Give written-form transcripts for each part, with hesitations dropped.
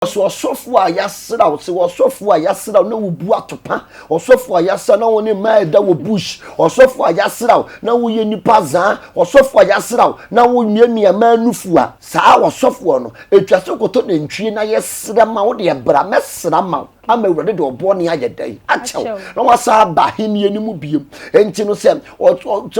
So sofu a yasra o se wo sofu a yasra na wo bu atopa o sofu a yasra na wo ne ma da wo bush o sofu a yasra na wo ye nipa zan o sofu a yasra na wo miamia ma nufu a saa wo sofu no etwa se koto na ntwie na yesra ma wo de bra mesra ma ama wurade de obo ne ayedan achew na wasa ba hini animu biem enti no se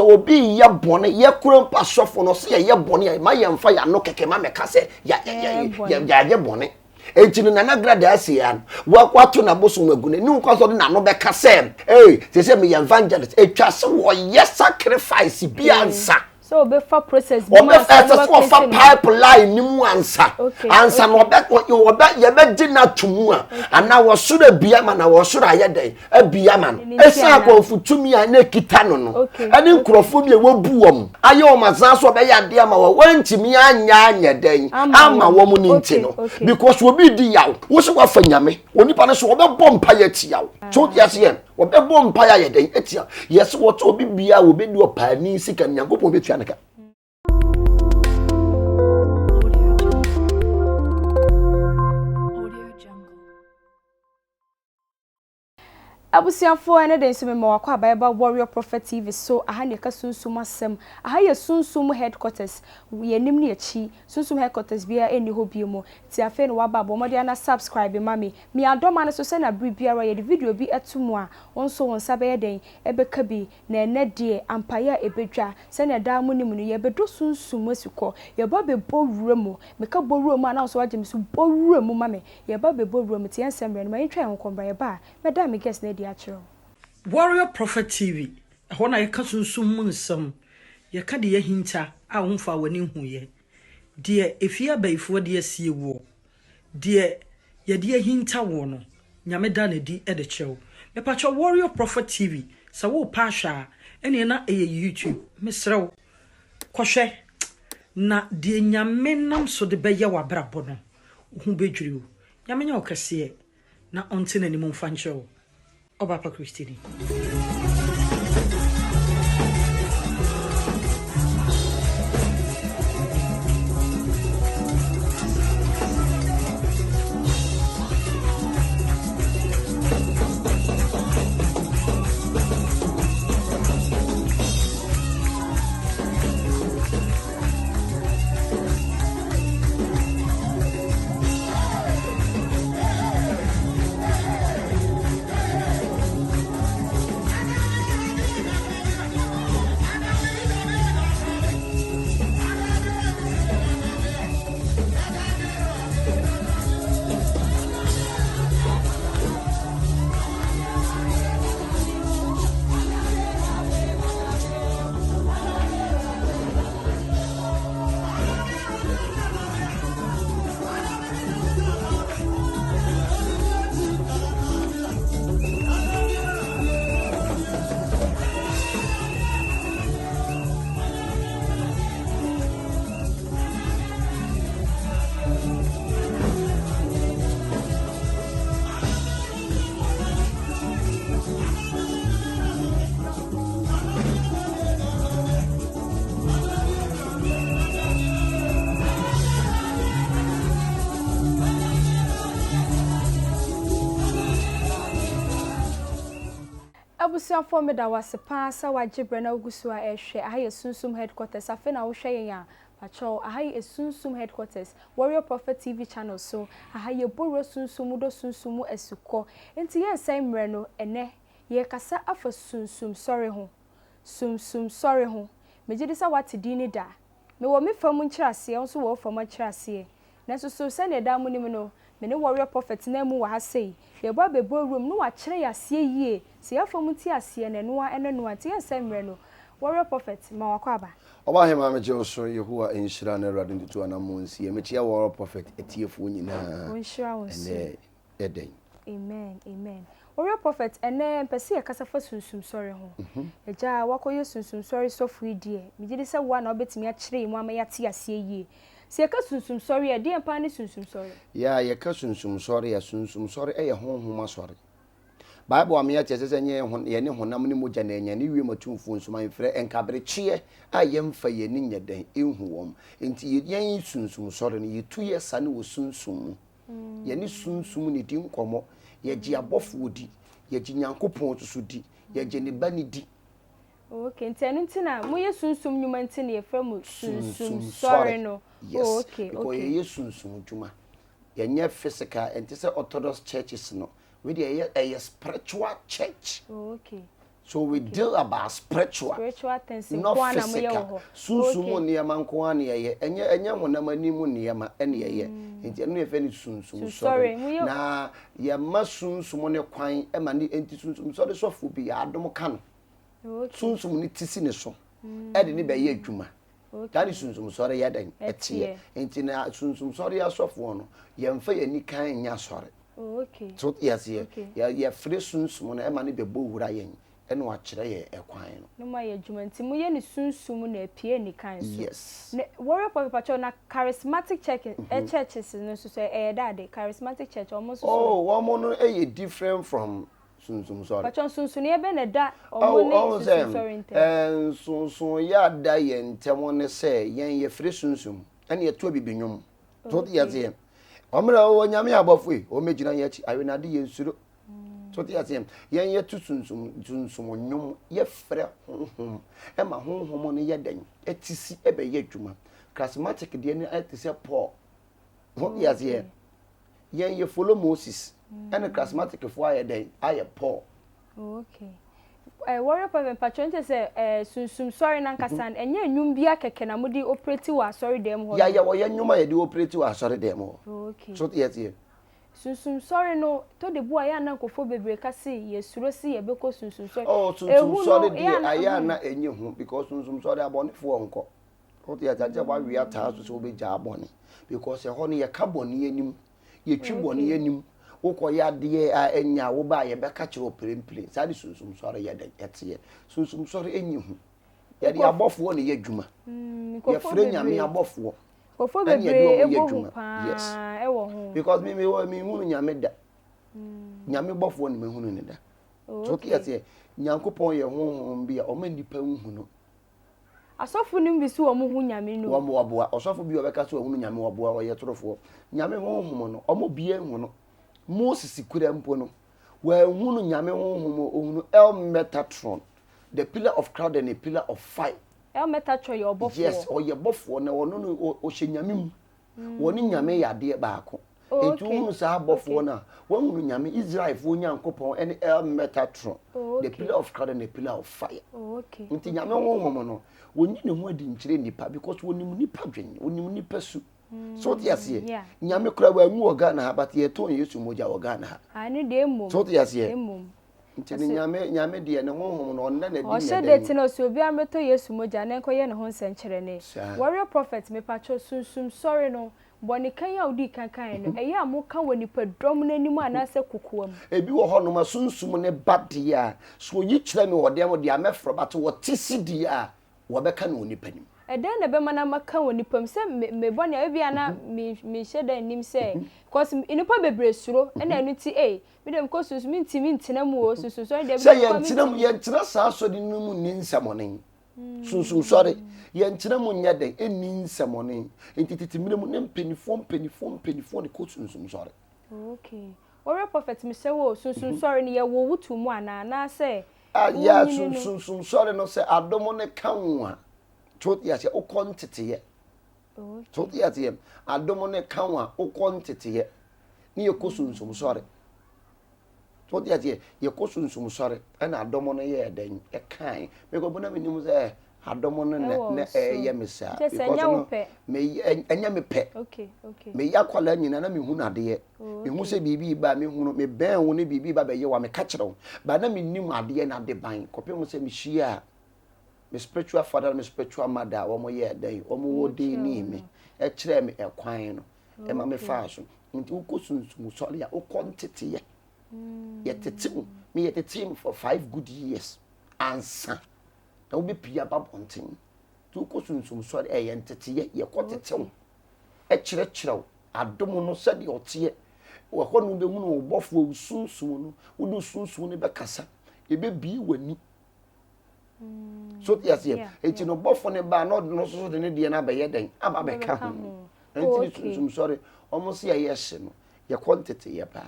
obi ye bone ye kuro mpa sofu no se ye bone ma ye mfa ya no keke ma meka se ya bone ejinu na nagrada asian wakwato na boso magune ni nkoso na no beka sem se me evangelist etwa se wo yes sacrifice bi ansa so be for process bi ma so for pipeline ni mu ansa ansa no be ye be gina tumu a ana wo sura bia ma na wo sura ayedai abia ma no esa ko futumi a na kita no no ani nkrofo bi e wo buom aye o mazan so be ya de ama wo wantimi anya den ama wo mu ni nti no because wo bi di yaw wo se wa fanyame onipa no so wo be bompa ya ti yaw so yes yen wo be bompa ya den etia yes wo to bi bia wo be di opani sika nyankopon be tua naka Abusiafo ene den so me wakwa Bible Warrior Prophet TV so aha ne ka SUMSUM asem aha ye SUMSUM headquarters ye nim ne achi SUMSUM headquarters bia eni ho bia mu ti afa ne waba bo mode na subscribe mami mi adoma ne so se na bibia ye de video bi atumu a onso wonsa be den ebeka bi na ene de ampaya ebedwa se na da mu nim no ye bedo SUMSUM asukọ ye ba be bowura mu me ka bowura mu na so agem so bowura mu mami ye ba be bowura mu ti ensembre no ma yetwa enkombra ye ba me da me guess na Warrior Prophet TV hona ye ka SUMSUM nsam ye ka de ye hinta a wonfa wani hu ye de efia baifo de asie wo de ye de hinta wo no nyame da na di e de chew me pa cho Warrior Prophet TV sa wo pa hwa ene na e YouTube mesrew kohwe na de nyame nam so de be ye wa brabo no hu bedwiri wo nyame nya okase na onte na ni mo mfa nchew Obapa Christine. Abusiafo me da wase pa sa wajibre na ogusu a ehwe aha ye SUMSUM headquarters afa na wo hwe yen a pacho aha ye SUMSUM headquarters Warrior Prophet TV channel so aha ye boro SUMSUM do SUMSUM asukọ enti ye nsai mre no ene ye kasa afa SUMSUM sorry ho SUMSUM sorry ho mejidi sa wate dini da me wo me fam nkyerase onso wo fam nkyerase na so se ne da mu nim no me ne Warrior Prophet na mu wa ha sei ye bo bebo room no wa kire yasie yie se ya fam ti asie ne no ene no ati ensemre no Warrior Prophet ma wakwa ba oba he ma me je so Yehowa enhyira na Awurade ntutu anamonsi e metia Warrior Prophet etiefo nyina enhyira wonsi eden amen Warrior Prophet ene pese ye kasa fa SUMSUM sorry ho eja wakoye SUMSUM sorry so free die me gidi se wa na obetimi a kire mu ama yate asie yie se ka SUMSUM sorry e de empa ne SUMSUM sorry ya ye ka SUMSUM sorry ya SUMSUM sorry e ye honhoma sorry Bible am ya chese nye ye ne honam ne moja na nya ne wie matumfo nsuma mfre enkabreche a ye mfa ye ne nyadan ehu wom enti ye SUMSUM sorry ne ye tu ye sane wo SUMSUM ye ni sunsum ne di nkomo ye gi abofo di ye gi nyankopon so di ye gi ne ba ne di. Okay, ntenu ntina mo ye sunsum nyuma ntina ye fra mo sunsum sorry no. Yes. Okay, because okay. ye sunsum dwuma ye nye physical and say orthodox churches no we dey a spiritual church. Okay. So we deal about spiritual things not physical. Sunsum niyama nko an ye enye honam animu niyama ene ye enti eno ye fe ni sunsum sorry na ye ma sunsum ne kwan e ma ni enti sunsum sorry sofo bi ya adom ka no. Okay. Sunsum ni tisi ne so e de ne be ye adwuma. That is sunsum sorry ya den etie enti na sunsum sorry ya sofo no ye mfa ye ni kan nya sorry. Okay. So yes ye ye free sunsum no e ma ne be bo wura yen eno wa kire ye ekwan no. No ma ye adwuma nti mo ye ni sunsum na apie ni kan so. Yes. Warrior Papa na charismatic churches no so that charismatic church almost so. Oh, one no different from sunsum sorry. But sunsum ye be na da omo ne sunsum sorry ntem. Sunsum ya da ye ntem ne say yen ye free sunsum ene ye to bibinwom. So the ye omra o nyame abofo e o mejina ye chi awenade ye nsuro. So the ye yen ye tu sunsum nwom ye frɛ honhom e ma honhom no ye dan etisi e be ye adwuma charismatic de ne etise Paul. What ye yen ye follow Moses and charismatic fo aye dan aye Paul. Okay. Warrior patron say sunsum sorry nan kasan enye nwum bia keke na mudi operate wa sorry dem ho. Ya wo ye nwuma ye de operate wa sorry dem ho. Okay. So the Sunsum sorry no to de bua ya na nkofo bebre ka se ye suro si ye beko sunsum sorry. Oh, sunsum sorry de aya na enye hu because sunsum sorry abonefo onko. What the aja wa wi ata so be ja abone because ye ho no ye ka bone anim ye twi bone anim woko ya de anya wo ba ye be ka kire operemple sa de sunsum sorry ye de ete sunsum sorry enye hu ye de abofo ne ye adwuma ye frɛ nyame abofo kofo bebre ebo yes e wo hu because me hunu nyame da nyame bofo ne me hunu ne da so kiase nyankopon ye honhom bia o ma nipa hunu no asofo nim bi si wo hu nyame no wo boa osofo bi obeka so hunu nyame wo boa wo ye torofo nyame honhom no o mo bia hu no Moses kura mpo no wa hunu nyame honhom o hunu El Metatron, the pillar of cloud and a pillar of fire. El Metatron your bofo. Yes, or your bofo na ono no o hyenyame mu woni nyame yade baako enti hunu sa bofo na wo hunu nyame Israel fo nyankopon and El Metatron, the pillar of cloud and a pillar of fire. Okay. Enti nyame honhom no woni ne ho adi nkire nipa because woni mu nipa dwen woni mu nipa su. So tiase nyame kura wa nwu oga na but ye to Yesu moja oga na ani de mum so tiase nti nyame de ne honhom no onna na di o se de ti no so obi ameto Yesu moja na enko ye ne ho nsenkyere ne warrior prophet me pacho sunsum sorry no boni kan ya odi kankan no eya mo kan woni padom na nimu anase kokoam ebi wo ho no ma sunsum ne bade a so yi kire me wode am de amefro but wo tisidi a wo beka na oni panim eden na be mana maka woni pam se me boni a bia na me sheda nim se cause inipa bebre suro na anu ti me dem ko susu mi ntina mu o susu so dem say ye ntina sa so di num ni nsamonen susu sorry ye ntina mu nya den eni nsamonen entititi miremu ne penifom de ko susu sorry. Okay. Warrior prophet me say wo susu sorry ni ye wo wutu mu ana na say ya susu sorry no say adomo ne kanwa Chot ya se o kontete ye. Chot ya se adomo ne kanwa o kontete ye. Ni ye kosunsum sore. Chot ya se ye kosunsum sore na adomo no ye den e kan. Me ko bona me nim se adomo no na ye mesa because me enya me pe. Okay. Me yakwala nyina na me hu nade ye. Me hu se bibi ba me hu no me ben wo ne bibi ba be ye wa me ka kire wo. Ba na me nim ade na de ban. Kopem se me hia my spiritual father, my spiritual mother, one more year day, one more day near me. A chere me a quine, and mammy fashion. Into Ukosun, sorry, O quantity. Yet the team, me at the team for 5 good years. Answer. Don't be pia babonting. 2 Kosun, sorry, a entity, ye quantity. A church, I don't know, said your tear. Or one the moon or both will soon, will do soon, be cassa. It be when so yes enti no bofo ne ba no so de ne de na be ye den aba be ka ho enti sunsum sorry almost ya yes no Your quantity, yeah, pa.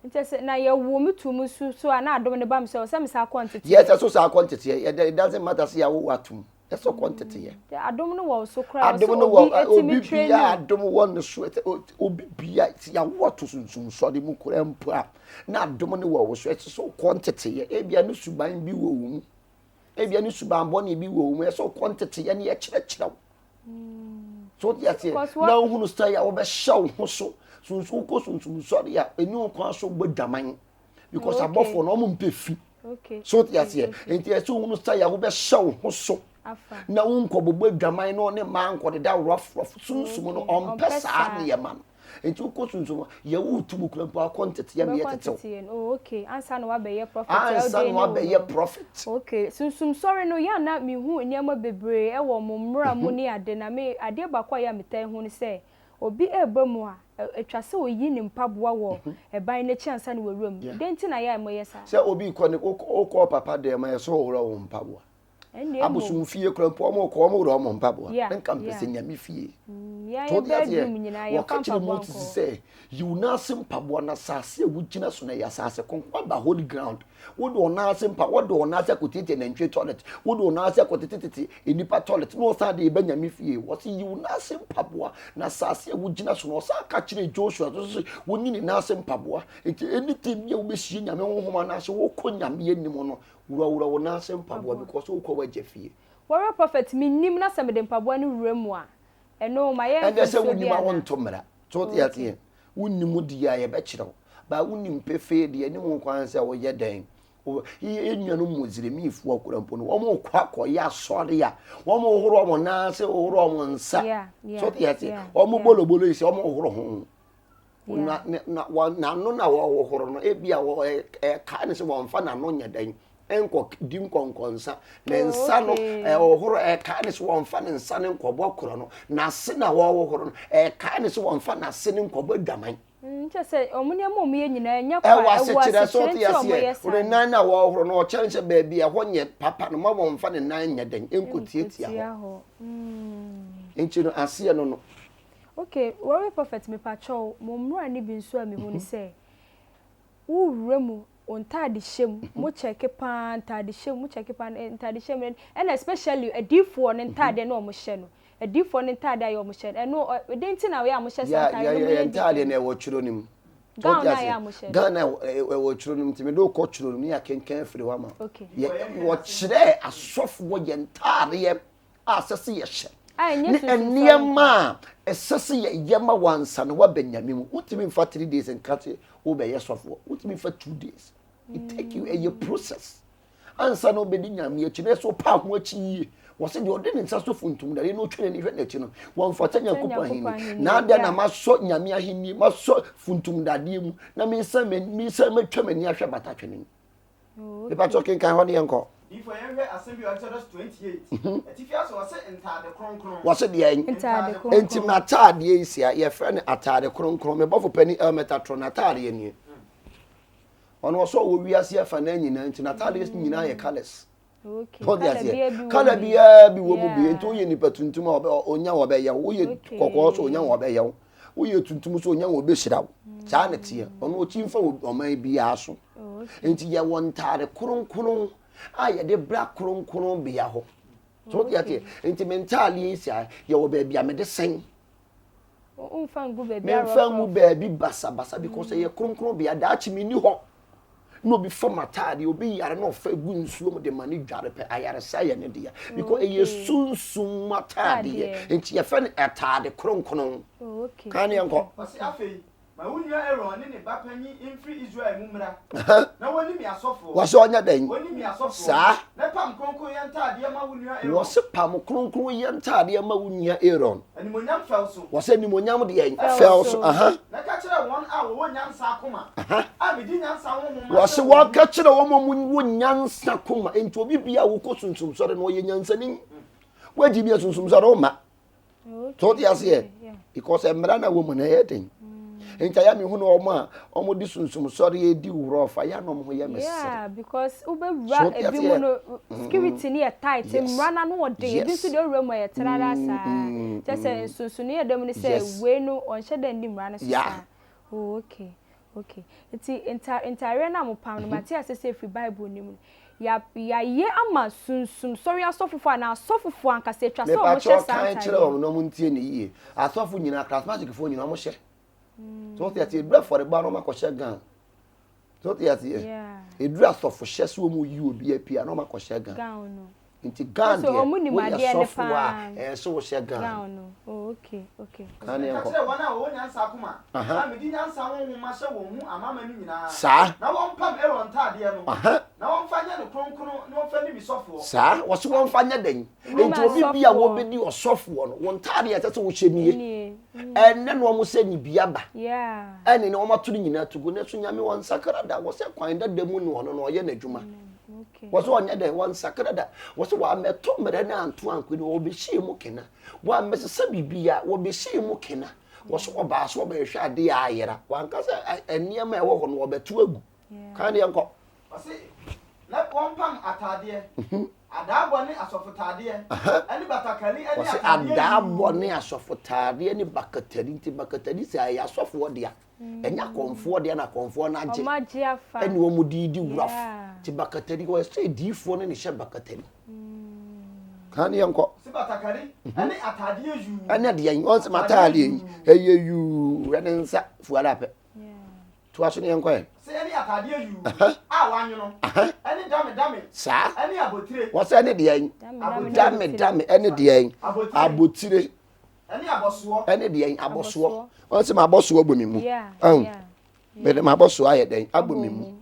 Nti na ye wo metu musu so ana adom ne bam so me sa quantity. Yes, that's also quantity. It doesn't matter see how atum. That's so quantity. Yeah, adom no wo so cry. I don't know what I don't want to sweat. Obi bia ya what to sum so de mu kura mpa. Na adom no wo so so quantity. E bia no suban bi wo wu. E bia no suban boni bi wo wu. So quantity ya na kire. So that's it. Now who stay ya wo be show ho so. Sunsun sorry ya enu kwa so bodaman because above for no mpe fi. Okay. So that's it. Enti so who stay ya wo be show ho so. Na unko bobo dwaman no ne man ko de da rough sunsun no on pesa ne man. Enti uko sunsun ye wo tumu krampa quantity ya me yetete. Oh okay. Answer no wa be ye profit. Answer no wa be ye profit. Okay. Sunsun sorry no ya na me hu niam bebre e wo momra mu ne ade na me ade bakwa ya metan hu ne say obi ebamu a etwase oyi ni mpaboa wo eban na chiansa ne wawuram denti na ya moye sa se obi ko ne ko papa de ma so wura wo mpaboa abusum fie krampo mo ko mo wura wo mpaboa nka mpese nyame fie ya bedroom nyina ya mpaboa ko se you na sim mpaboa na sase e wugina so na ya sase konkwa ba holy ground wo do na sim pa wo do na ase kotete na ntwe toilet wo do na ase kotete enipa toilet no sa de ba nyame fie wo se you na sim mpaboa na sase e wugina so no sa ka kire Joshua so wo nyini na sim mpaboa anything ye wo be hie nyame honhoma na ase wo ko nyame anim no wura wo na sim mpaboa because wo ko wa jefie warrior prophet minim na semede mpaboa ne wura mu a eno ma ye and say woni ma won to mra so te ate wonni mu dia ye be kire ba wonni mpefe de ne won kwan se wo ye den enwanu muziremifu akurampo no omo kwa ya sori ya omo horo omo na se horo omo nsa so te ate omo bolobolo isi omo horo ho na no na wo horo no ebia wo ka ne se wo mfa na no nya dan enko dim konkonsa na nsa no horo ka ne se wo mfa ne nsa ne nkobọ koro no na se na wo horo no ka ne se wo mfa na se ne nkobọ daman say omunia mo me nyina nya kwa wa so te ase o nan na wo horo no chenche baabi a honye papa no mo mfa ne nan nya den enkotiatia ho enchi no ase no okay warrior prophet me pacho mo mra ni bi nso a me hu ni say wo wuremu ontade hyem mo cheke pan tade hyem mo cheke pan tade hyem and especially a D4 ne tade na o mo hye no a D4 ne tade ayo mo hye no denti na we a mo hye tade no me tade na e wo churo nim Ghana ya mo hye Ghana e wo churo nim timi do ko churo nim ya kenken firi wa ma ye wo chire asofo wo ye tade ye asese ye hye Niema esese ye yema wansa no wa benyamim utimi mfa 3 days and cut wo be yesofo utimi mfa 2 days it take you a process ansa no be nyame ye chine so pa ho achi wo se de ode ne nsa so funtum da no twene ne hwe na chi no wo mfa tanya kupa hin na ada na maso nyame ahenni maso funtum dade mu na mi sa matwa mani ahwe bata twene e pa talking kan ho ne enko if I ever assembly Exodus 28 etifiaso was entade kronkron was de entim na tade isia ye frɛ atade kronkron me bofo pani metatron atade ye ni ono so wo wiase afa na nyina entim na tade nyina ye colors kala bia bi wo mu bi ento ye ni patuntum onya wo be ye wo ye kokko so onya wo be ye wo ye tuntum so onya wo be hyira wo saa ne tie ono ochimfa oman bia so enti ye won tade kronkron aye de bra kronkron bia ho so dia tie enti mentally isia ye wo ba bia me de sen fangu ba bia me fangu ba bi basa because ye kronkron bia da chi mi ni ho no be formatade obi yare no fa gu nsuo mo de mani dware pe ayare saye ne dia because ye sunsum matade enti ye fa ne atade kronkron okay kan ye nko wasi afei ma wunya Aaron ne bapanyi infri Israel mumra na woni mi asofo wasi onya den woni mi asofo sa na pam kronkron ye ntade ma wunya Aaron wasi pam kronkron ye ntade ma wunya Aaron ani monyam felso wasi ni monyam de ye felso na ka kire won a wo nyansa akoma a me di nyansa wo mo wasi wa ka kire wo mo wo nyansa akoma enti obi bia wo ko sunsum sore no ye nyansa ni waji bia sunsum sore o ma to di ase because emra na wo mo na ye den enta ya mi hu no omo di sunsum sore e di wuro fa ya no mo ye mese yeah because ubewura ebi mu no security ni tight emra na no ode ebi so de wura mu ye trara sa just sunsun ni edem ni say we no on hye dan di mra na so Oh, okay. Okay. It's entire na mo pam no Matthias say free Bible ni mu. Ya ye ama sunsum sorry asofofo na asofofo anka se twa so mo hye santa. Kan kire o no mo ntie ne yie. Asofo nyina charismatic fo nyina mo hye. So te ati edura for the bar no makɔhye gan. So te ati edura asofo hye so mo yi obi apia no makɔhye gan. Gan no. Inti gan de. So omu ni ma de ne pa. So wo hye gan. Gan no. Oh, okay. Kan ne ko. Kase wana wo nyansa akoma. Na me di nyansa wo ma hye wo hu amama ni nyina. Sa. Na wo mpam Aaron tade no. Na wo mfa nya ne kronkron na wo fa ni bi sofo. Sa, wo so wo mfa nya den. Enti obi bia wo bedi osofo no. Wo ntade ya tete wo hye nie. Enne no mo se ni bia ba. Yeah. Enne no mo to ni nyina tugo na so nyame won sakara da wo se kwan da mu no no no ye na dwuma. Okay. Was one day one sacrada was one met Tom and Antoine could all be she mukina. One Mrs. Sabibia will be she mukina. Was what bass will be shot the air. One cousin and near my walk on Robert Twig. Can't you uncle? I say, let one pam atadie. Adabone asofotadie. Any batakali any atadie. Adabone asofotadie any bakateri say I saw for dear. And ya comfort there na comfort na je. And wo mudidi rough. Ti bakateri was say di phone ni she bakateri. Kan ye nko. Si batakali any atadie yu. Any de yan on matali. Eye yu renensa fuara pe. To aso ne nko e. Say any atadie yu. Ah wanyo no. Any dame. Sa. Any abotire. What say any de yan? Dame any de yan. Abotire. Any abosuo. Any de yan abosuo. On se ma bosuo gbo mi mu. Yeah. Me de ma bosuo aye den agbo mi mu.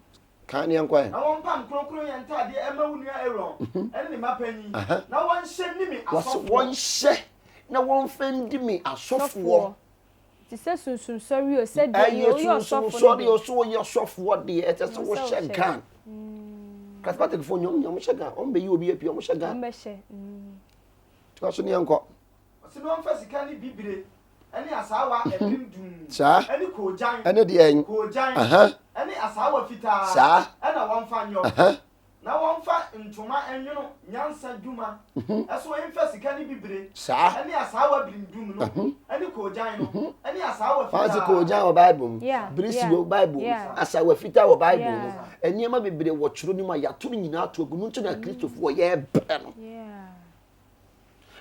Kan ne nko e. Na won pam kronkron ye ntade e ma wunu Aaron. Any ni mapanyi. Na won hye ni mi asofo. Won hye na won fendi mi asofo. Ti se sunsun sorry o said you your asofo. Sorry o so your asofo de e se wo hye gan. Kaspatek fo nyom hye gan. On be yi obi apia on hye gan. On be hye. To aso ne nko. Si no mfa sika ni bibire. Any asawa ebindum. Sa. Any kojan. Any de yan. Kojan. Any asawa fita. Sa. Ana won fa nyo. Na won fa ntoma enwono nyansa duma. Eso mfa sika ni bibire. Sa. Any asawa bindum no. Any kojan no. Any asawa fita. Fancy kojan o Bible. Brisi o Bible. Asawa fita o Bible. Eniema bibire wo churo ni ma ya to nyina to agu nto na Christopher ye be no.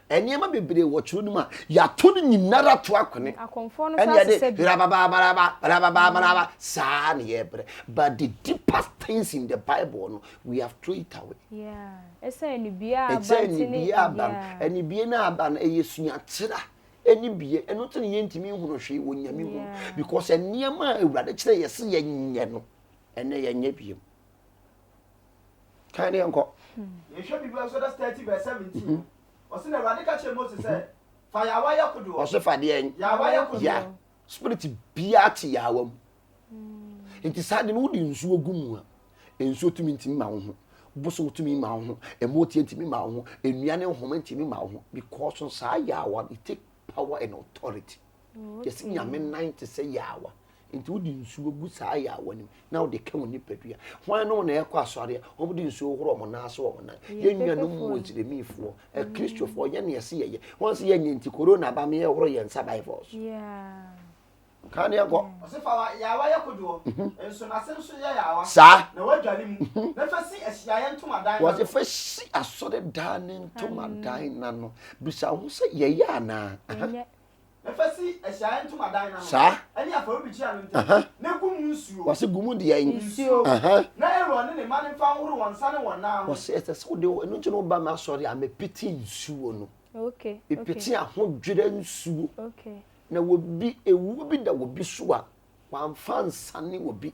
Eniema bibire wo churo ni ma ya to nyinara to akone. Akonfo no fa se bi. Rababa sa ne ye bre. But the deepest things in the Bible no, we have thrown it away. Yeah. Esa ni bia aba eni bia na aba na eyesua kira. Eni bie eno to ne yentimi hunu hwe wo nyame hu because eniema awurade kire yese ye nye no. Ene ye nye biem. Kan ne nko. Ye hwe Bible so that 30 verse 17. Osina radical che Moses say fa yawa yakudu. Ose fa de en. Yawa yakudu. Ya. Spirit bia ti yawa mu. Enti sade no wodi nsuo gumu a. Ensuo tumi ntimi ma wo ho. Boso tumi ma wo ho. Emoti ntimi ma wo ho. Enuane nhoma ntimi ma wo ho because sa yawa it take power and authority. Yes, nyame 90 say yawa. Enti wodi nsuo gu sa yawa nim. Na wodi ka woni padua. Hwan no na ekọ asore, wodi nsuo horo mo na so wo na. Ye nnuanu mu woziremifo. E Christopher ye na yesi ye. Won se ye nyenti corona ba me ye horo ye nsa virus. Yeah. Kan ye go. Osifa yawa yakudu. Enso na senso ye yawa. Sa. Na wadwale mu. Na fa si ahia ye ntomadan. Was the first asore dan ntomadan na no. Bisa ho se ye ya na. Na fa si ahia ye ntomadan na no. Sa. Ani afa obi chia no ntam. Na gumu nsuo. Was gumu de yan. Nsuo. Na Aaron ne ma ne fa horo won sa ne won na. Was ese so de eno nche no ba ma asore a me piti nsuo no. Okay. E piti ahodwere nsuo. Okay. Na wobi ewu bi da wobi so a wamfa nsane wobi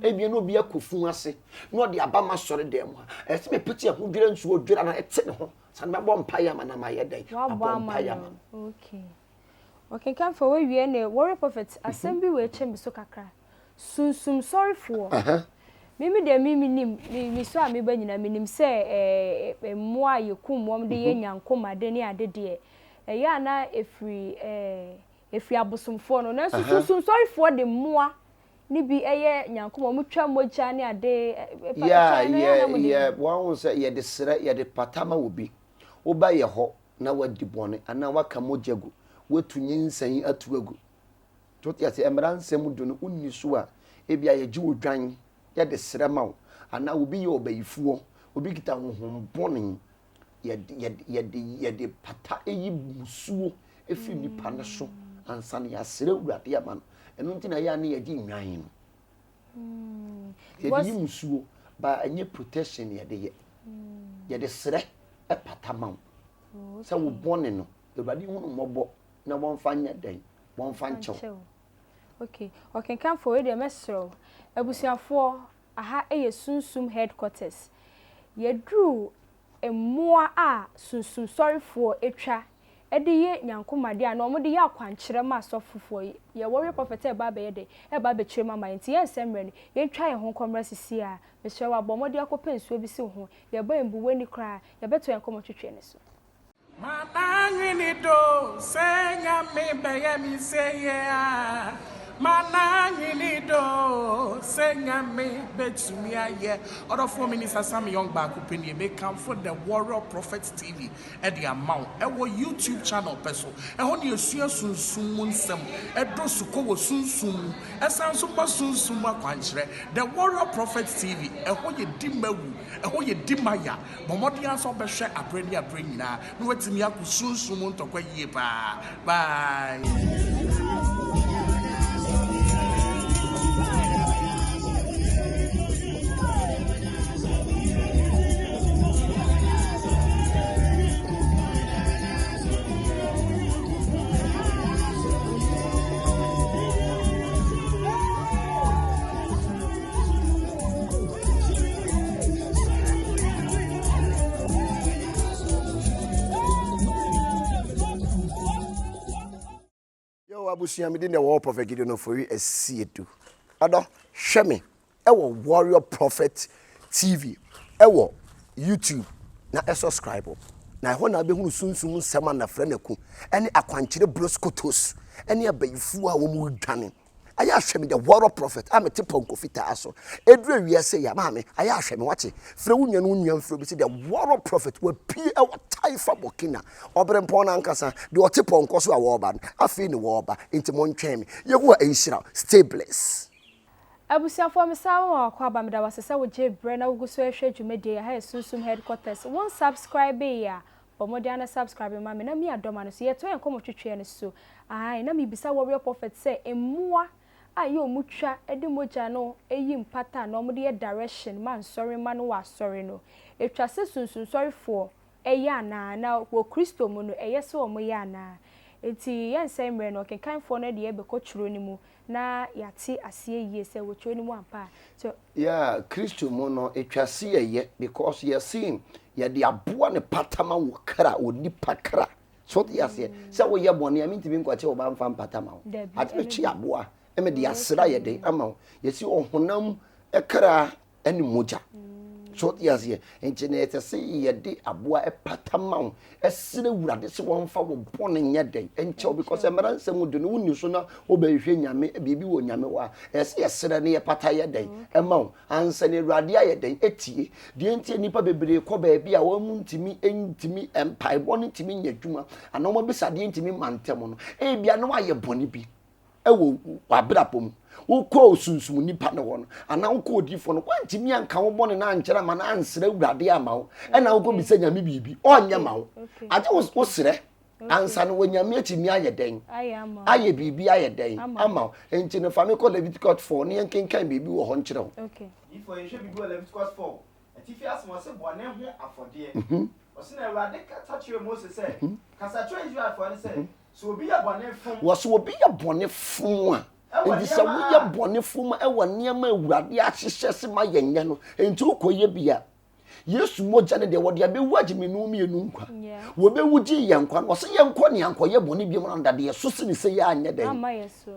ebie no obi akofu ase no de aba ma sore dem ha ese me piti ahodwere nsuo dwera na ete ne ho sane me bom paya ma na ma ye den abom paya ma. Okay. Okay, kan for we wie ne warrior prophet assembly we chem so kakra sunsum sorry for mimi de mimi nim mi so a me ba nyina minim se mo ayekum mom de ye nyankoma de ne ade de ya na efri abosomfo no na sunsum sorry for the moa ni bi eye nyankoma mo twa moja ne ade yeah one say ye de sere ye de patama obi oba ye ho na wadi bone ana waka mojagu wetu nyinsan atu agu to te ase emra nsem do no unni so a ebia ye gi odwan ye de srema wo ana obi ye obayifuo obi kita honhombone ye de pata eyi musuo efi nipa ne so ansa ne yasere urade ama no eno ntina ya ne ye gi nwan no ye de musuo ba enye protection ye de sere e pata ma wo se wo bone no urade hu no mobo na won fa nya den won fa nchew. Okay kan for we de mesro abusuafo aha eye SUMSUM headquarters yedru emmoa a SUMSUM sorryfo etwa ede ye nyankomade a na omode ye akwankyere ma asofofo ye warrior prophet e ba be ye de e ba be kyerema ma nti ye nsemre ni ye twa ye ho komra sisi a mesre wa bomode akopa nsuo bi si ho ye ba embuwe ni kra ye beto en komo twetwe ne so mananwini do senya me beye mi seye mananwini do senya me betumi aye other 4 minutes Sam young back opinion make come for the Warrior Prophet TV at the amount e wo YouTube channel peso e ho ne esua SUMSUM nsem e do suko wo SUMSUM e san so ba SUMSUM akwankyere the Warrior Prophet TV e ho ye dimawu e ho ye dimaya bomodi aso be hwe abrani nyina no watimi aku SUMSUM ntokwa yie pa bye. Abusia me de Warrior Prophet Gideon no for esietu ado hwe me e wo Warrior Prophet TV e wo YouTube na subscribe na ho na be hunu SUMSUM nsema na frɛ naku ene akwankyere broskotos ene abayifu a wo mu dwane aya hwe me the Warrior Prophet amete ponko fita aso edru awiase ya ma me aya hwe me wache frɛ wo nua no nua mfrɛ bi se the Warrior Prophet wa pie e wo taifa bokina obre mpon na nkasa de ote ponko so a wo ba afi ni wo ba enti mo ntwɛn me yehu a enhyira stay blessed. abusuafo mesawo akwa ba meda wasese wo je bre na wugu so ehwe dwumedie ha SUMSUM headquarters won subscribe ya bomodi ana subscribe ma me na mi adoma no so ye to en komo twetwe ne so ai na mi bisa Warrior Prophet say emmoa ayo mutwa ede moja no eyi mpata na omode ye direction man sorry man wa sorry no etwa se SUMSUM sorry for eya na wo Kristo mu no eye se omo ya na enti yense mre no kenkan fo no de ye be kotwuro ni mu na yati asie yie se wo twuro ni mu ampa so yeah Kristo mu no etwa se ye because you see ye de aboa ne patama wo kra onipa kra so de ase se wo ye bone ami ntimi nkwache wo ba mfa patama wo ati chi aboa eme de asra ye de ama ye si ohonam ekra eni moja so yes ye enchine etese ye de aboa epatama wo esire wurade se wonfa wo bone nye den enche because emara nsem do no wuni so na obehwe nyame bibi wo nyame wa ese esire ne ye pata ye den ema wo ansa ne wurade aye den etie de entie nipa bebre ko ba bi a wo mu ntimi empai bone ntimi nyadwuma ana mo bisa de ntimi mantem no e bia no aye bone bi ewo wabrapom wo ko SUMSUM nipa ne ho no ana wo ko odifo no kwantimi anka wo bone na ankyere ma na ansere wurade ama wo ena wo ko bisa nyame bibi onye ma wo ade wo sere ansa no nyame atimi aye den aye bibi aye den ama enti ne fa me ko Leviticus 4 ne yankenkan bibi wo ho nkyere wo okay ifo ye bibi wo Leviticus 4 atifi asmo se bone ho afode osina wurade ka tachire Moses say kasa twa Israel for say so obi ya bone fun wo so obi ya bone fun a enti se wo ya bone fun e wo niam awurade ahyehye se ma yenye no enti ukoye bia Yesu moja ne de wo de abewu agimenu mienu nkwa wo bewu gi yenkwa no se yenkwa ne ankoye bone bi mo ndade ye so se ne se ya anye den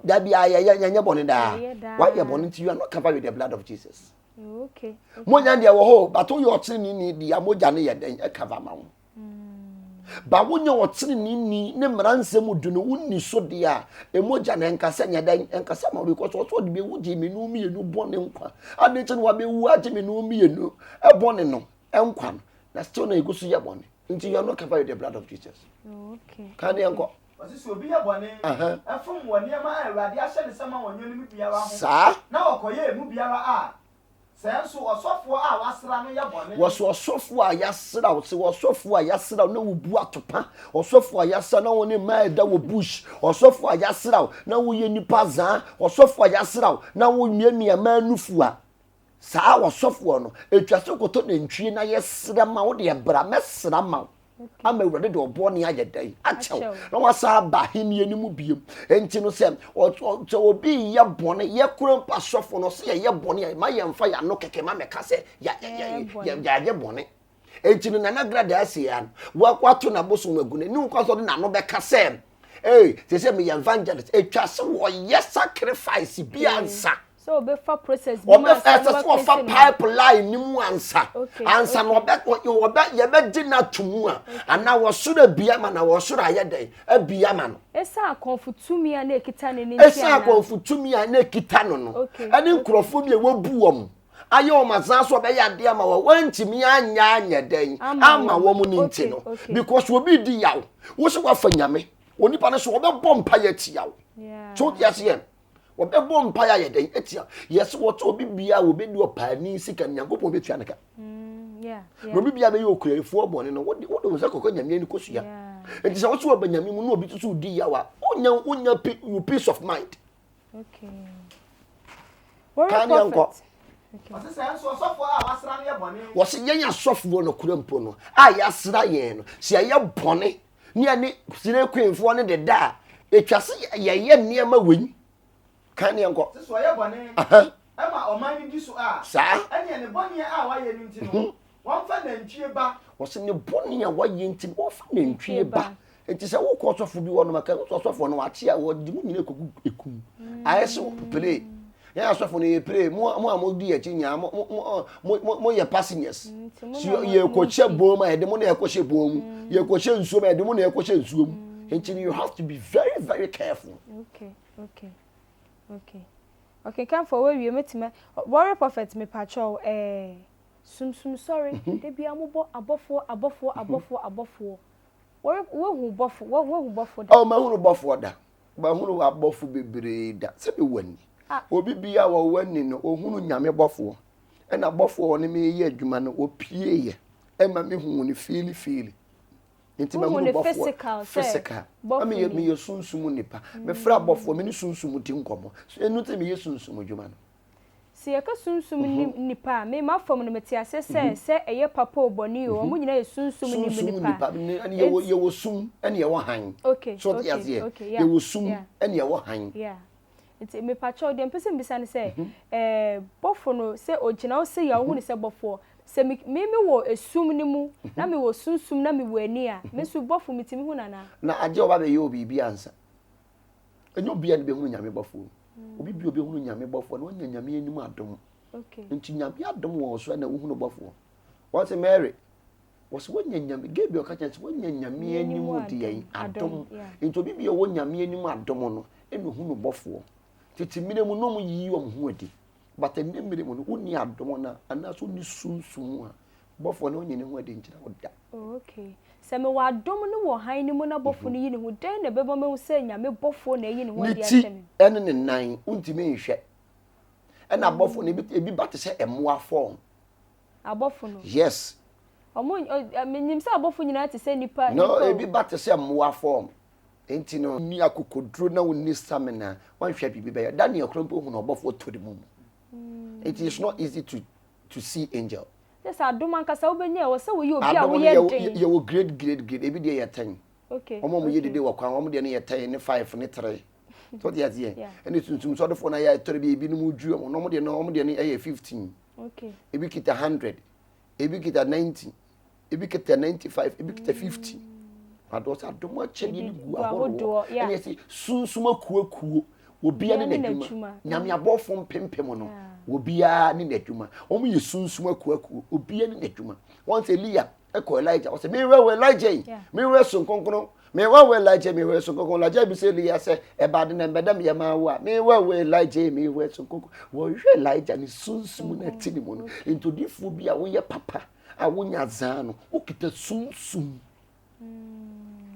da bia ye bone da wa ye bone ti you are not covered with the blood of Jesus. Okay. Moja de wo ho bato yo tini ni dia moja ne ye den e cover ma wo ba wonya wotene ni ne mransem du no wonni so de a emoja na enkasa nya dan enkasa ma because so de be wuji menu mienu bone nkwa ade che no wa be wu age menu mienu e bone no enkwa na still na egusu ya bone nti you are not covered with the blood of Jesus. Okay. Can you go? ɔsi so obi yɛ bɔne ɛfom wɔ nneɛma a awurade ahyɛ ne sɛma wɔ nyɛ no mu biara ho saa na ɔkɔyɛ emu biara a sɛ nso ɔsɔfoɔ a wasra no yɛ bɔne wɔso ɔsɔfoɔ a yasra wo se wɔsɔfoɔ a yasra wo na wo bu atopa ɔsɔfoɔ a yasra na wo ne ma ɛda wo bush ɔsɔfoɔ a yasra wo na wo yɛ nipa zaa ɔsɔfoɔ a yasra wo na wo miamia ma nufu a saa wɔsɔfoɔ no etwa so koto nantwie na yɛsra ma wo de ɛbra mɛsra ma wo ama awurade de ɔbɔ ne ayɛ dɛn akyɛw na wasa ba henie ne mu biem enti no sɛ obi yɛ bɔne yɛ kura mpa sɔfo no sɛ yɛ bɔne ma yɛ mfa ya no kɛkɛ ma mɛka sɛ yɛ bɔne enti no nana grada asia wato na bosom agune ne nkwa so de na no bɛka sɛ sɛ me evangelist etwa sɛ wɔyɛ sacrifice bi ansa so obefa process bi ma so pipeline ni mu ansa no obe di na tumu a ana wo sura bia ma na wo sura ayɛ dɛn abia ma no esa konfutumi a na ekita ne ntia esa konfutumi a na ekita no ɛne nkrofo bi e wobu wɔm ayɛ o mazan so be ya de ama wo wantimi anya dɛn ama wo mu ni nti no because obi di yaw wo se wa fa nyame onipa no so obɛbɔ mpa ya ti yaw so yase wɔbɛbɔ mpa ya yɛden etia yes wɔto obi bia obi di opani sika nyankopɔn betua ne ka no obi bia be yɛ okurefo bɔne no wode nsa kokɔ nyame ni kosua enti sɛ wɔto obanyame mu no obi tutu di yawa onya peace of mind okay kan yanko ɔsɛ sɛ nso ɔsɔfoɔ a wasra no yɛ bɔne wɔse yɛn asɔfoɔ no kura mpo no a yɛasra yɛn no sɛ yɛ bɔne ne ani sire kwenfoɔ no de da etwa se yɛyɛ nneɛma wɛn kan yanko so yɛ bɔne ɛma ɔman ni di so a saa ɛne ne bɔne a wayɛ no nti no wɔmfa nantwie ba wɔse ne bɔne a wayɛ nti wɔmfa nantwie ba enti sɛ wokɔ sɔfo bi wɔ no maka sɔfo no wakyɛ a wɔde mu nyina kogu ekum ayɛ so play yɛn asɔfo no yɛ play mo a di akyi nya mo yɛ passengers so yɛ kɔkyɛ bom a yɛde mo na yɛ kɔhyɛ bom yɛ kɔhyɛ nsuo ma yɛde mo na yɛ kɔhyɛ nsuo mu enti you have to be very very careful okay come for where we metima warrior prophet me patrol sumsum sorry de bia mo bo abofo wo hu bofo da ma hu bofo da ba hu abofo bebre da se be wani obi bia wo wani no ohunu nyame bofo e na bofo ne me ye adwuma no opie ye e ma me hu ne feel nti ma hu bofo physical me ye sunsum nipa me fra bofo me ne sunsum ti nkomo so enu te me ye sunsum adwuma no si yaka sunsum nipa me ma fam no meti ase se eye papa oboni o mo nyina ye sunsum nipa ani ye wo sum ani ye wo han so yes ye wo sum ani ye wo han nti me pacho de mpese mbisa ne se bofo no se ogina o se ya wo ne se bofo se me wo esum ni mu na me wo sunsum na me wo ani a me su bofo mitimi hu na aje oba be ye obi bi ansa enyo bia ne be hu nyame bofo obi bi hu nyame bofo na onya nyame anim adom nti nyame adom wo so na wo hu no bofo what Mary was wonya nyame gebi o ka chance wonya nyame anim de yen adom nti obi bi wo nyame anim adom no enu hu no bofo titi mire mu no mu yi wo hu adi but enne mire mu no woni adom na ana so ni sunsum a bofo na onye ne hu adi nkyira oda okay se me wa adom no wo han ni mu na bofo no yi ne hu den na beba me se nyame bofo na yi ne hu adi atem ene ne nan untime nhwe ena bofo no ebi bate se emoa form abofo no yes omo menyim se abofo nyina te se nipa no ebi bate se emoa form enti no ni akokodro na woni stamina wan hwe bibi be Daniel krompo hu no bofo to the mum it is not easy to see angel yes adom ankasa obenya wo se wo yi obi a wo ye den ye wo grade ebi de ye 10 okay omo mo ye de wo kwan omo de ne ye 10 ne 5 ne 3 so de azie ene tuntum so de fo na ya tori bi ebi no mu dwu omo de ne ye 15 okay ebi kita 100 ebi kita 90 ebi kita 95 ebi kita 50 adosa domo chedi ni gu ahodo ene si sunsuma kuakuo obia ne nadwuma nyame abofo mpempem no obia ne nadwuma omo ye sunsuma kuakuo obia ne nadwuma once Elia eko Elijah o se me we Elijah me we so nkonkono me we Elijah me we so nkonkono Elijah bi se Elia se e ba de na mbedam ye ma wo a me we Elijah me we so nkonkono wo hwe Elijah ni sunsum na tini mo no into difu bia wo ye papa a wonya zan no o kita sunsum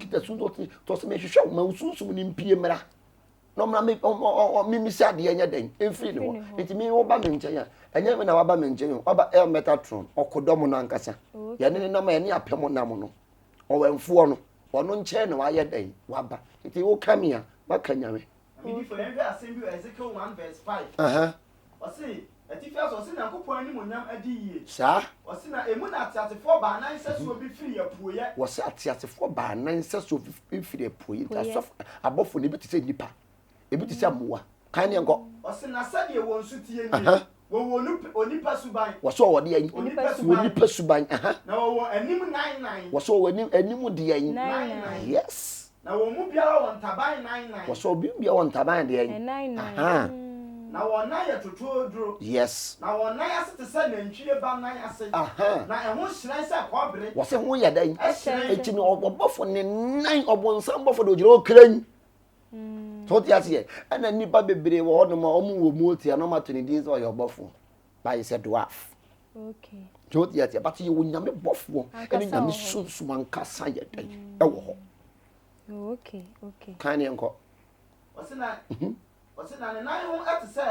kita sunso to se me hwehwe ma sunsum ni mpie mra no mra me mi sia de enya den emfiri ne ho enti me wo ba me nchen ya enya me na wa ba me nchen oba el metatron okodom no ankasa ya ne na ma ya ne apem nam no owemfo no ono nche na wa ye den wa ba enti wo kamia ba kanyame me for envy assembly Ezekiel 1:5 Osi etifia so se Nyankopon ani monyam adi yie sa osi na emu na atiatefo ba nan se so bi firi apuoye wose atiatefo ba nan se so bi firi apuoye asof abofo ne bi te se nipa ebi te se amoa kan ne nko osi na sade won su tie ni wo onipa suban wose wo de yan onipa suban na wo anim 99 wose wo anim de yan yes na wo mu biara won taban 99 wose obi bia won taban de yan 99 na wona ya totodro yes na wona ya sete se nantwie ba nan ase na ehho hyiran se kobre wose ho ya dan enti no obofo ne nan obonsam bofo do jiro kran so ti ase ana nipa bebre wo no ma omu wo mu oti ana ma to ne din so ya obofo by said dwarf okay so ti ase but you nyame bofo ene nyame sunsum ankasa ya dan ewo ho okay kan ne nko wose na ne nan ho ate se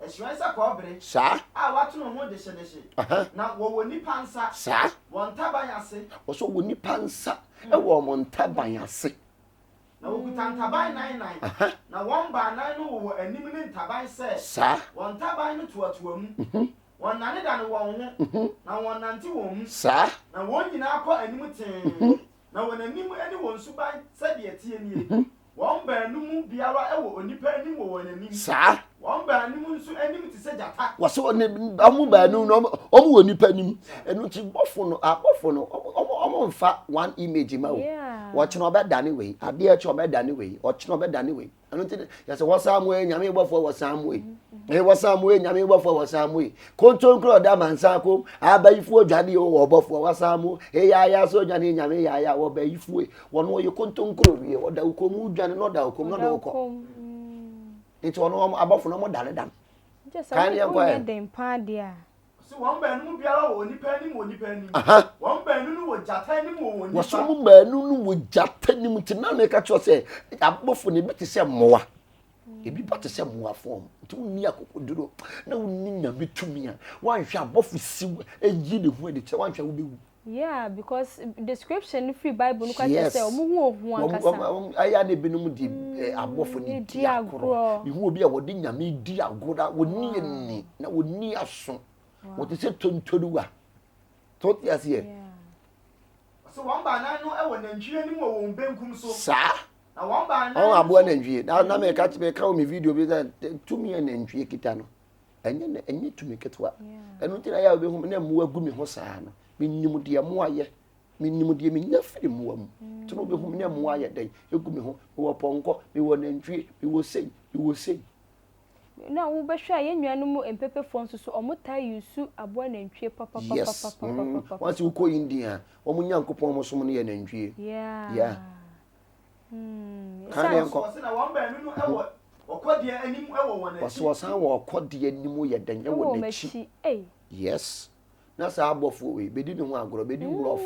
ehyiran se kobre sa watu no ho de hyedehye na wo nipa nsa sa won taban ase wose wo nipa nsa ewo mo ntaban ase na wo kutan taban 99 na won ba nan no wo anim ne taban se sa won taban no toatoa mu won nane da no won ho na won nante won mu sa na won nyina akọ anim ten na won anim ani won suban se de atie nie won ba anim biara ewo onipa anim wo won anim sa won ba anim nso anim ti se jata wase oni amu ba nu no omu woni panim enu ti bofo no omo mfa one image ma wo watch no be dane we ade e che obe dane we watch no be dane we enu ti ya se wasamu e nyame bofo wasamu e wasamu e nyame bofo wasamu e konton kro da mansa ko abayifu odwane o bofo wasamu e ya so dwane nyame ya wo bayifu e wono ye konton kro wie oda ukom udwane no da ukom no da ukom nti wono abofo no mo dane dan kan ye kwa den pa dia so won ba nu biara wo nipa ni won ba nu wo jata ni wo nipa waso mo ba nu wo jata ni mu tina me ka cho se abofo ne beti se moa ebi bati se moa form nti unni akokoduro na unni nyame tumi a wanhwe abofo siw eji ne hu de che wanhwe wo bewu yeah because description free bible no ka say omo hu ankasa aya ne binum di abofo ni di akoro bi hu obi a wodi nyame di agora woni ni na woni aso wodi se tontoruwa to ti ase so won ba nan no e wo nantwie ni wo won benkum so sa na won ba nan abo nantwie na me ka ti ka o mi video bi that tumi nantwie kita no enye tumi ketwa enu ti na ya obi hu na mu agu mi ho saa no minnimu de mo aye minnimu de mi nyafiri mo am to no be hu me mo aye dan egu mi ho wo ponko mi wo nantwie mi wo sei na wo be hwa ye nnuanu empepe fon so omuta yusu abo nantwie papa once you go India omu nyankopon mo som no ye nantwie yeah kan yanko so na won ba nu ewo okode anim ewo won achi so san wo okode anim ye dan ewo nachi yes na sa abofo we bedi ne ho agoro bedi wrof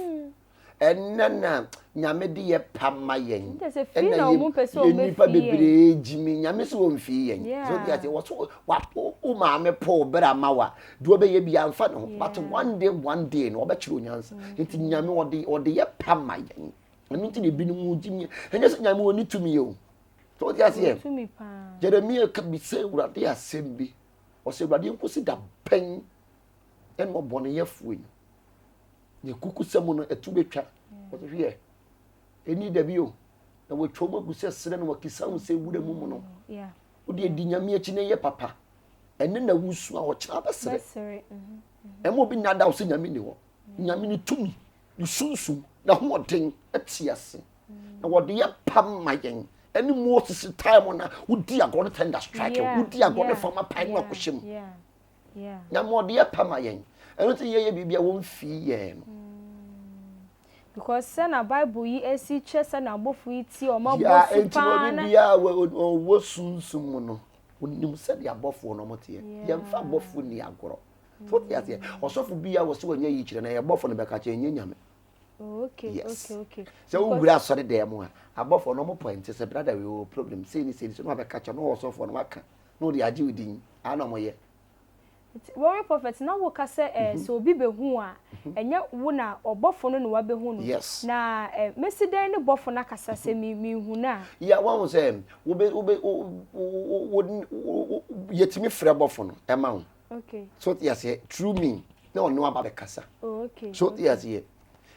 enna nyame de ye pama yen enna ye nipa bebre jimi nyame se wo mfi yen so dia te wo so wa ma me po bra mawa do be ye bia mfa no but one day no obekire onyansa enti nyame ode ye pama yen enu ti ne bi no jimi enye se nyame woni tumi yo so dia se tumi pa Jeremia ka bi se urade asembi o se urade nkosi da pen en mo bone yefu yi ye kuku semu no etu betwa o se hwe eni da bi o na wo twoma gu se sere no wakisa hu se wura mu no o de di nyame achi ne ye papa enne na wusu a o kira basere emo bi nada o se nyame ni ho nyame ni tumi ni sunsun na ho den atiase na wo de ye pam mayen eni Moses time na wo di agoro tender strike wo di agoro fama pai na ko hyem na mo de ye pam mayen eno te ye bibia wo mfi ye no because say na bible yi esi chese na bofu iti o ma bofu pa na ya wo sunsum no onim se de abofo no mote ye mfa abofo ni agoro so te ase osofu bia wo se wanya yi kire na ye abofo no be ka che nye nyame Okay. Yes. Okay. So we are sorry there more. Above for normal point, say brother we will problem. Say ni so no be catch no also for no waka. No dey agi within. Ano mo ye. Warrior prophet na wo ka say so obi be hu a enye wo na obofo no no wa be hu no. Yes. Na mesiden ne bofo na kasa se mi hu na. Yeah, one was wo yetimi frɛ bɔfo no ɛma wo. Okay. So yes, true me. Na ɔno aba be kasa. Okay. So yes, yeah.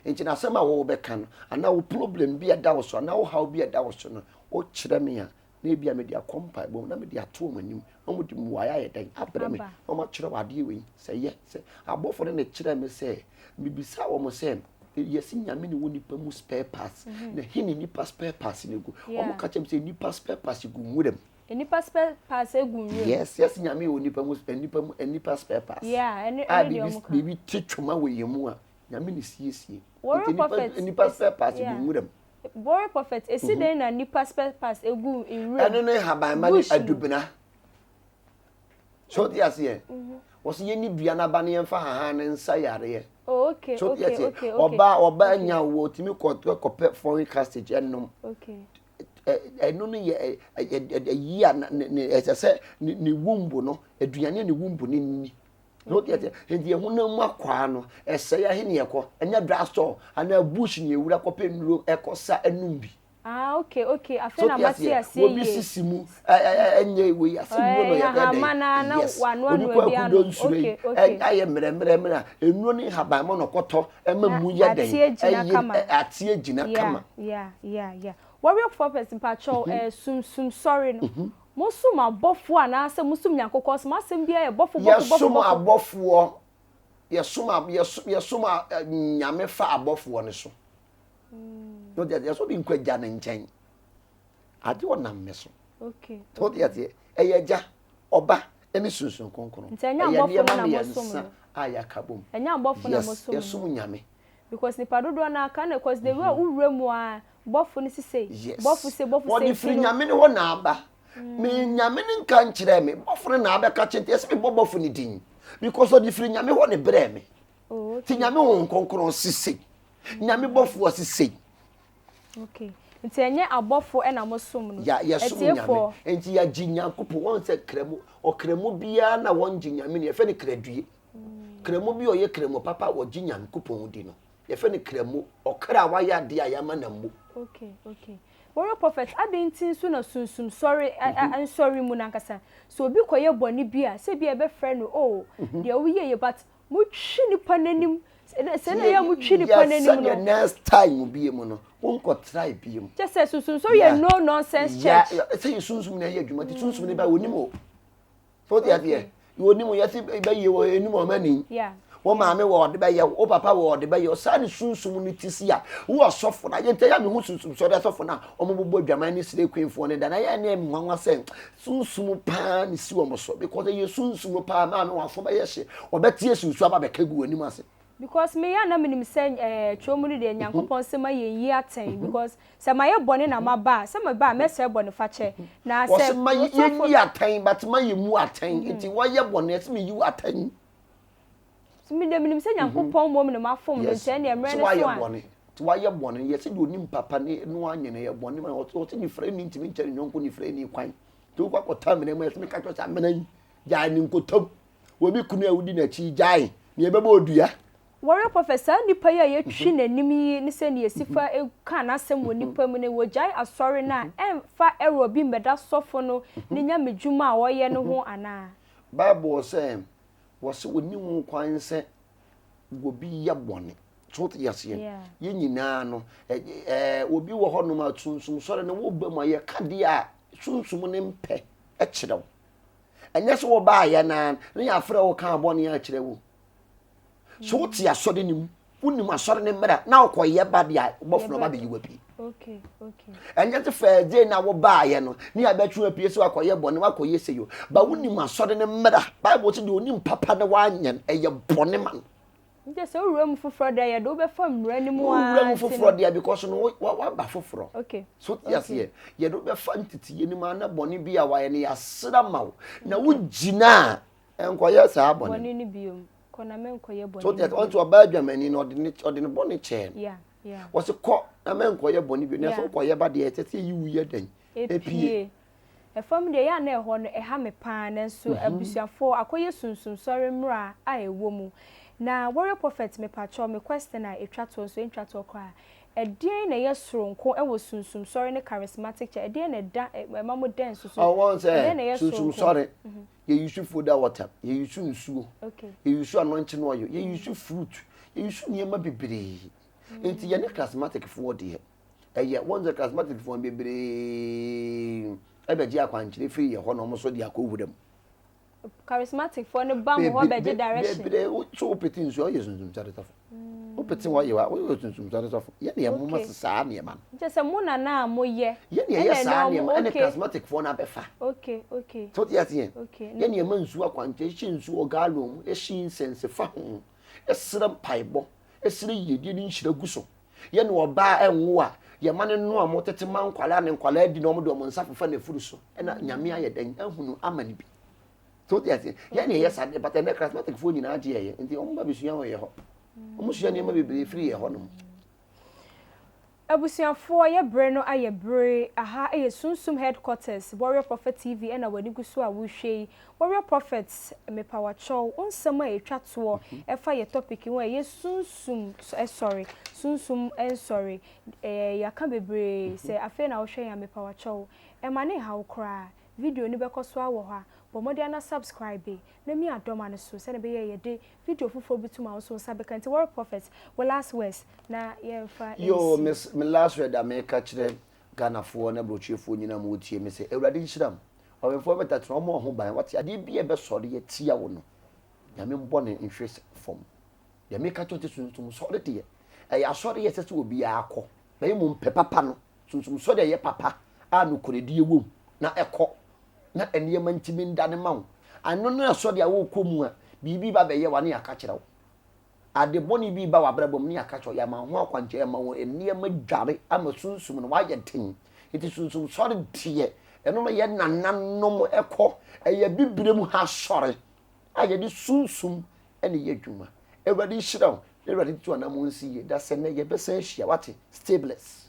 Nti na sema wo be kan ana wo problem bi ada wo so ana wo how bi ada wo so no o kyerɛ me a na bia me dia kompa bom na me dia to manim na mo di mu aya yɛ dan abrɛ me na mo kyerɛ wade we sɛ ye sɛ abɔfo ne kyerɛ me sɛ bibisa wo mo sɛ yesi nyame ne wo nipa mu spare parts na hini nipa spare parts ne gu o mo ka kyerɛ me sɛ nipa spare parts gu nwuram nipa spare parts egu nwuram yes nyame wo nipa mu nipa spare parts yeah bibi twetwoma wo yemu a nyame ne siesie Warrior prophet nipa spare parts gu nwuram Warrior prophet esi den na nipa spare parts egu nwuram eno ne haban ma ne adubina so ti ase wo se ye ni dua na ba ne yemfa hahan ne nsa yare okay oba nya wo timi kope foreign castage ennom okay eno ne ye yi ne ese ne wumbu no aduane ne wumbu ne ni no tiate ndi e honam akwa no ese ya he ne yekọ enya drugstore ana bush ne ewura kope nuro ekosa enumbi okay afena mati asie obi sisimu enye we asemu no ya da na wanu bia no okay aye mere enuro ni haban mo no koto ema mu ya den atie gina kama yeah warrior prophet patrol sum sorry no musum abofo ana se musum nyankokọ so masem bia ye bofo yesum nyame fa abofo ne so no dia so bi nkwaja ne nchen ade wona mmeso okay to dia eyeja oba emi sunsun konkon ntanya abofo na mosum aya kabom enya abofo na mosum yesum nyame because ni padodo na ka na because they were uremu a bofo ni sise bofo se wodi free nyame ne ho na aba me nyame ne nka nkyerɛ me bofo na aba ka kyente ese me bofo ni din because odi free nyame ho ne brɛ me ti nyame ho konkon sise nyame bofo sise okay nti enye abofo na mosum no etiefo enti ya ginyankopo won se kremu okramu bia na won ginyame ne efe ne kradue kremu bi oye kremu papa wo ginyankopo di no efe ne kremu okra wa ya de ayama na mbo okay warrior prophet adentin so na sunsum sorry I'm sorry mu nankasa so obi koye boni bia se bia be frɛ no de wo ye but mu twi ni panenim se na ya mu twi ni panenim no next time bi mu no wonko try bi mu just say sunsum so you no nonsense church say sunsum na ye adwuma ti sunsum ne ba wonimo so dia dia wonimo yati be ye wo enimo mani wo maame wo de be ye wo papa wo de be ye sa ne sunsum ni tisi a wo osofo na ye ntaya me hu sunsum so de osofo na omobobo adwaman ni sire queenfo ne da na ye ne mwanwa se sunsum pa ni si wo mo so because ye sunsum pa maame wo afo be ye hye obetie sunsu aba be kagu anim ase because me ya na minim say chomuni de nyankopon se ma ye aten because se ma ye bone na ma ba se ma ba me se bone fa che na se ma ye aten but ma ye mu aten enti wo ye bone se me yu aten mi de minim se nyankopon mo me ma fom no nte na emre ne so ti wa ye bone ye se do nim papa ne no anyene ye bone ma o ti ni frɛ ni ntimi nkyere nyonko ni frɛ ni kwan to kwa kota me ne ma se me ka to sa menan ja ni nkotom wo bi kunu awudi na chi jai ne beba odua warrior professor nipa ya yetwi nanim yi ne se ne yesifa ka na asem wo nipa mu ne wo jai asori na emfa ero bi mbeda sofo no ne nya medwuma a wo ye no ho ana bible say was woni hu kwan se wo bi ye bone truth yes ye nyina no obi wo hono ma tunsum sori ne wo ba mu ye kade a tunsum ne mpe e kire wo enye so wo ba ye na ne ya frɛ wo ka bone ya kire wo so what ya sori nim unim asori ne mera na okoye ba dia bofno ba be yiwapi okay enye te fa je na wo ba ye no ni abetru apie so akoye bone wakoye seyo ba unim asori ne mera bible ti de onim papa ne wanyen eye bone man nje se owuram foforo da ye do be fam mra ni mu a owuram foforo dia because no wa ba foforo okay so yes ye do be fa ntiti ye ni ma na bone bi a wa ye ne ya sra mawo na wo gina enkoye sa bone ni biom kona men koye bone so that onto oba adwamani no odi ne bone chain was a call a man call your bonny be never call your body at you yet then. APA. A family ya na ho no e ha me pan nso abusuafo akoye sunsum sori mra a ewo na warrior prophet me pacho me question a etwa to so entwa to kwa edien na ye soronko e wo sunsum sori ne charismatic cha edien na da mamo den so I want say sunsum sori ye use food water ye use nsuo okay ye use anointing oil ye use fruit ye use niema bebre enti ye ne charismatic for de ye one the charismatic for bebre ebe ji akwanchire free ye ho no mo so de akowudam charismatic for ne bam ho be direction bebre so petin so ye sunsum sori tafo o petin wa ye wa o sunsum sori tafo ye ne mo masesa ne ma je se mo na mo ye ye ne ye sa ne ma ene charismatic for na befa okay so ti ase okay ye ne ma nsu akwanchire shi nsu o galom e shi insense fa ho e sira paibo e sira yedi ni nhira guso ye ne oba enwo a ye mane no a motete man kwala ne kwala di no mo do mo nsafofa na furu so e na nyame aye den ahunu amani bi so ti ase ye ne ye sa de but na charismatic fo nyina age ye nti o mo ba bisua ho ye ho o mo sua ne ma bebre free ye ho no abusuafo ye bre no aye bre aha aye sunsum headquarters warrior prophet tv ena wani guso a wo hwei warrior prophets me power chow onsem a etwa to e fa ye topic won ye sunsum sunsum sorry ya ka bebre se afa na wo hwe ya me power chow e mane ha wo kra video ni bekoso awo ha bomodi na subscribe na mi adoma no so se na be ye de video fufo bituma wo so sabeka nti warrior prophets well last words na ye fa yo miss me last word America kire Ghana fo na brochiefo nyina mo tie me se ewrade nhiram awefo beta tro mo ho ban wate ade bia be sori ye tia wo no ya me mbo ne nhwes fom ya me ka tonte suntum sori de ya sori ye sese obi akọ na ye mo papa no suntum sori ye papa a no koredi ewo na ekọ na eniyema ntimi ndane mawo ano no sori a wo komu a bibi ba be ye wane aka kire wo ade boni bi ba wabrabom ni aka cho ya ma ho akwanche ya ma wo eniyema dware ama sunsum no wa ye tin iti sunsum sori tie eno no ye nananom ekọ eye bibrem ha sori aye di sunsum ene ye dwuma ewrade hiraw ewrade tu anam nsi ye da se ne ye besa hia wate stabless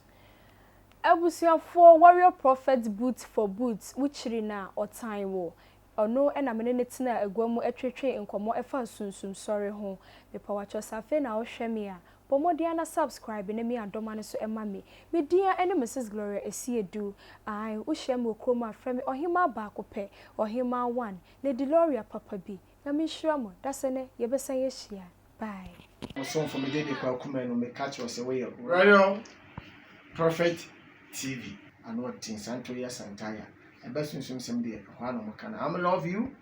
abusuafo warrior prophet boots for boots whichiri na otan wo ono ena mene ne tina agwamu etwetwe nkomo efa sunsum sori ho me pawacho safe na wo hweme a pomodia na subscribe na mi adoma ne so ema me dia ene Mrs Gloria Esiedu ai wo hweme okroma frame ohima ba akopɛ ohima 1 ne Gloria papa bi na me hwira mo da se ne ye besa ye hia bye so for me dey kwa kuma no me catch us away radio prophet TV and what things and to yes and tire and best SUMSUM dey one of can I love you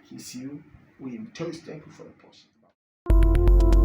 kiss you we toast thank you for the post.